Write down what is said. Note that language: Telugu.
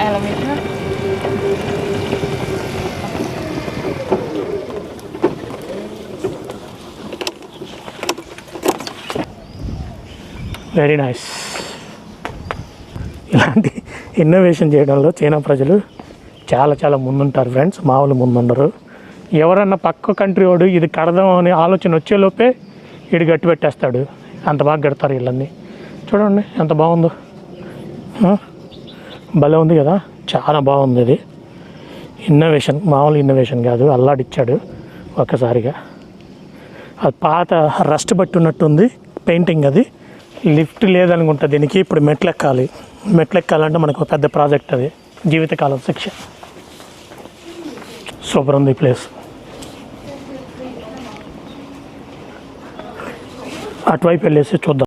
elevator. Very nice. ఇలాంటి ఇన్నోవేషన్ చేయడంలో చైనా ప్రజలు చాలా చాలా ముందుంటారు ఫ్రెండ్స్, మామూలు ముందుండరు. ఎవరన్నా పక్క కంట్రీ వాడు ఇది కడదాం అనే ఆలోచన వచ్చేలోపే వీడు గట్టి పెట్టేస్తాడు. అంత బాగా కడతారు వీళ్ళన్నీ. చూడండి ఎంత బాగుందో, భలే ఉంది కదా, చాలా బాగుంది. ఇది ఇన్నోవేషన్, మామూలు ఇన్నోవేషన్ కాదు, అల్లాడిచ్చాడు ఒక్కసారిగా. అది పాత రస్ట్ బట్టి ఉన్నట్టుంది పెయింటింగ్. అది లిఫ్ట్ లేదనుకుంటా దీనికి. ఇప్పుడు మెట్లు ఎక్కాలంటే మనకు పెద్ద ప్రాజెక్ట్, అది జీవితకాలం శిక్ష. సూపర్ ఉంది ఈ ప్లేస్. అటువైపు వెళ్ళేసి చూద్దాం.